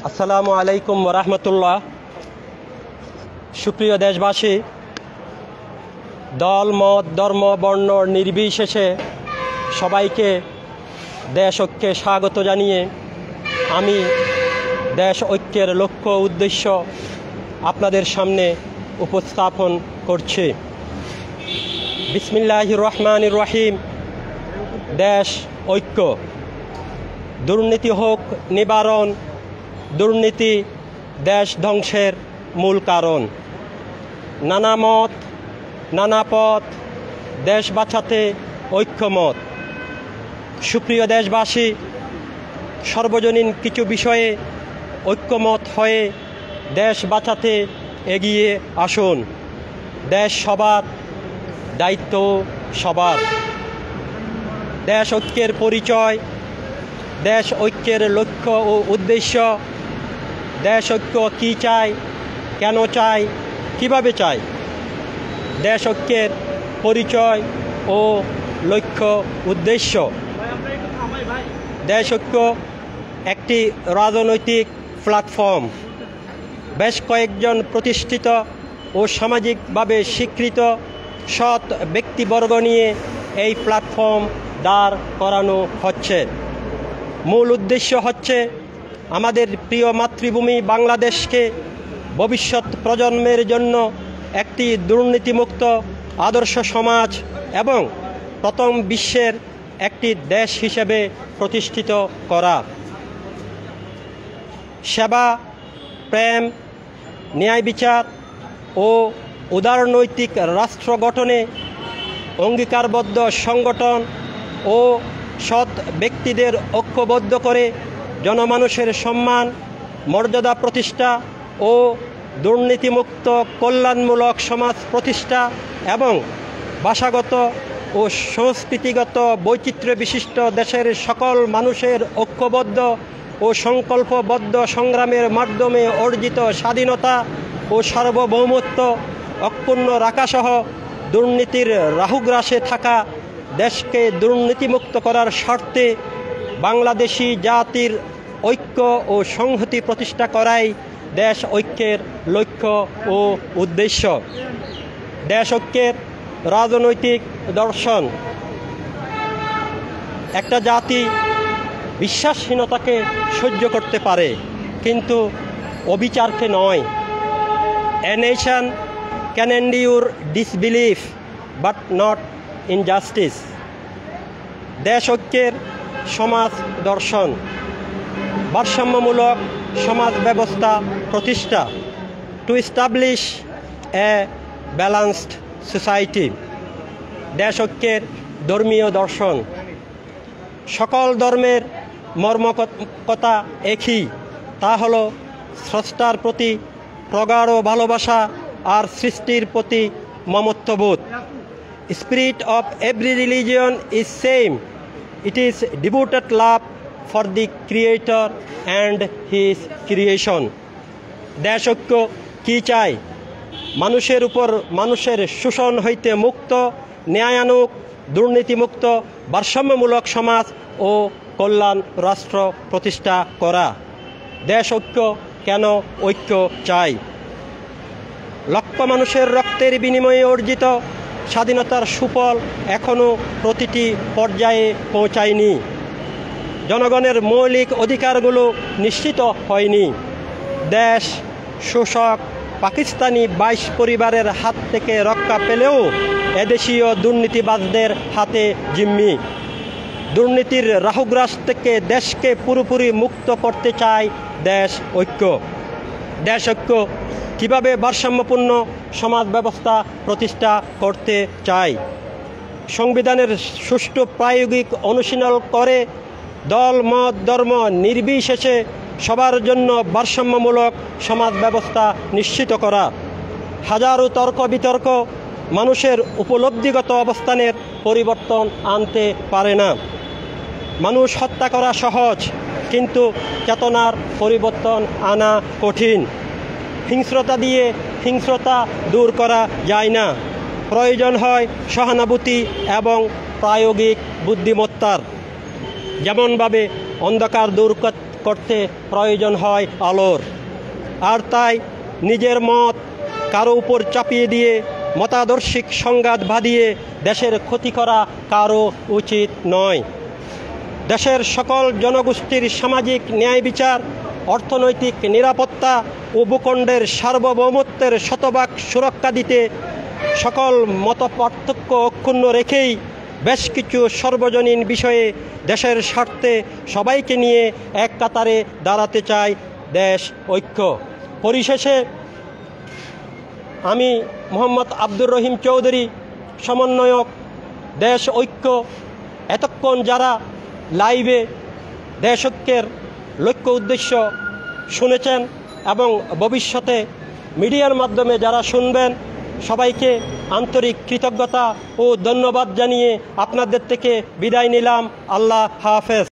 আসসালামু আলাইকুম ওরহমতুল্লাহ। সুপ্রিয় দেশবাসী, দল মত ধর্ম বর্ণ নির্বিশেষে সবাইকে দেশ ঐক্যে স্বাগত জানিয়ে আমি দেশ ঐক্যের লক্ষ্য উদ্দেশ্য আপনাদের সামনে উপস্থাপন করছি। বিসমিল্লাহির রহমানির রহিম। দেশ ঐক্য। দুর্নীতি হোক নিবারণ, দুর্নীতি দেশ ধ্বংসের মূল কারণ। নানা মত নানা পথ, দেশ বাঁচাতে ঐক্যমত। সুপ্রিয় দেশবাসী, সর্বজনীন কিছু বিষয়ে ঐক্যমত হয়ে দেশ বাঁচাতে এগিয়ে আসুন। দেশ সবার, দায়িত্ব সবার। দেশ ঐক্যের পরিচয়, দেশ ঐক্যের লক্ষ্য ও উদ্দেশ্য, দেশ ঐক্য কী চায়, কেন চায়, কিভাবে চায়। দেশ ঐক্যের পরিচয় ও লক্ষ্য উদ্দেশ্য। দেশ ঐক্য একটি রাজনৈতিক প্ল্যাটফর্ম। বেশ কয়েকজন প্রতিষ্ঠিত ও সামাজিকভাবে স্বীকৃত সৎ ব্যক্তিবর্গ নিয়ে এই প্ল্যাটফর্ম দাঁড় করানো হচ্ছে। মূল উদ্দেশ্য হচ্ছে আমাদের প্রিয় মাতৃভূমি বাংলাদেশকে ভবিষ্যৎ প্রজন্মের জন্য একটি দুর্নীতিমুক্ত আদর্শ সমাজ এবং প্রথম বিশ্বের একটি দেশ হিসেবে প্রতিষ্ঠিত করা। সেবা, প্রেম, ন্যায় বিচার ও উদারনৈতিক রাষ্ট্র গঠনে অঙ্গীকারবদ্ধ সংগঠন ও সৎ ব্যক্তিদের ঐক্যবদ্ধ করে জনমানুষের সম্মান, মর্যাদা প্রতিষ্ঠা ও দুর্নীতিমুক্ত কল্যাণমূলক সমাজ প্রতিষ্ঠা এবং ভাষাগত ও সংস্কৃতিগত বৈচিত্র্য বিশিষ্ট দেশের সকল মানুষের ঐক্যবদ্ধ ও সংকল্পবদ্ধ সংগ্রামের মাধ্যমে অর্জিত স্বাধীনতা ও সার্বভৌমত্ব অক্ষুণ্ণ রাখাসহ দুর্নীতির রাহুগ্রাসে থাকা দেশকে দুর্নীতিমুক্ত করার স্বার্থে বাংলাদেশি জাতির ঐক্য ও সংহতি প্রতিষ্ঠা করাই দেশ ঐক্যের লক্ষ্য ও উদ্দেশ্য। দেশ ঐক্যের রাজনৈতিক দর্শন। একটা জাতি বিশ্বাসহীনতাকে সহ্য করতে পারে, কিন্তু অবিচারকে নয়। A nation can endure disbelief but not injustice. দেশ ঐক্যের সমাজ দর্শন। ভারসাম্যমূলক সমাজ ব্যবস্থা প্রতিষ্ঠা। To establish a balanced society. দেশ ঐক্যের ধর্মীয় দর্শন। সকল ধর্মের মর্মকথা একই, তা হল স্রষ্টার প্রতি প্রগাঢ় ভালোবাসা আর সৃষ্টির প্রতি মমত্ববোধ। Spirit of every religion is same. It is devoted love for the Creator and His creation. দেশ ঐক্য কী চায়? মানুষের উপর মানুষের শোষণ হইতে মুক্ত, ন্যায়ানুগ, দুর্নীতিমুক্ত, ভারসাম্যমূলক সমাজ ও কল্যাণ রাষ্ট্র প্রতিষ্ঠা করা। দেশ ঐক্য কেন ঐক্য চাই? লক্ষ মানুষের রক্তের বিনিময়ে অর্জিত স্বাধীনতার সুফল এখনও প্রতিটি পর্যায়ে পৌঁছায়নি। জনগণের মৌলিক অধিকারগুলো নিশ্চিত হয়নি। দেশ শোষক পাকিস্তানি 22 পরিবারের হাত থেকে রক্ষা পেলেও এদেশীয় দুর্নীতিবাজদের হাতে জিম্মি। দুর্নীতির রাহুগ্রাস থেকে দেশকে পুরোপুরি মুক্ত করতে চায় দেশ ঐক্য। দেশ ঐক্য কীভাবে ভারসাম্যপূর্ণ সমাজ ব্যবস্থা প্রতিষ্ঠা করতে চায়? সংবিধানের সুষ্ঠু প্রায়োগিক অনুশীলন করে দল মত ধর্ম নির্বিশেষে সবার জন্য ভারসাম্যমূলক সমাজ ব্যবস্থা নিশ্চিত করা। হাজারো তর্ক বিতর্ক মানুষের উপলব্ধিগত অবস্থানের পরিবর্তন আনতে পারে না। মানুষ হত্যা করা সহজ, কিন্তু চেতনার পরিবর্তন আনা কঠিন। হিংস্রতা দিয়ে হিংস্রতা দূর করা যায় না। প্রয়োজন হয় সহানুভূতি এবং প্রায়োগিক বুদ্ধিমত্তার। যেমনভাবে অন্ধকার দূর করতে প্রয়োজন হয় আলোর। আর তাই নিজের মত কারো উপর চাপিয়ে দিয়ে মতাদর্শিক সংঘাত বাঁধিয়ে দেশের ক্ষতি করা কারো উচিত নয়। দেশের সকল জনগোষ্ঠীর সামাজিক ন্যায় বিচার, অর্থনৈতিক নিরাপত্তা ও ভূখণ্ডের সার্বভৌমত্বের শতভাগ সুরক্ষা দিতে সকল মতপার্থক্য অক্ষুণ্ণ রেখেই বেশ কিছু সর্বজনীন বিষয়ে দেশের স্বার্থে সবাইকে নিয়ে এক কাতারে দাঁড়াতে চায় দেশ ঐক্য। পরিশেষে আমি মোহাম্মদ আব্দুর রহিম চৌধুরী, সমন্বয়ক দেশ ঐক্য, এতক্ষণ যারা লাইভে দেশ ঐক্যের লক্ষ্য উদ্দেশ্য শুনেছেন এবং ভবিষ্যতে মিডিয়ার মাধ্যমে যারা শুনবেন, সবাইকে আন্তরিক কৃতজ্ঞতা ও ধন্যবাদ জানিয়ে আপনাদের থেকে বিদায় নিলাম। আল্লাহ হাফেজ।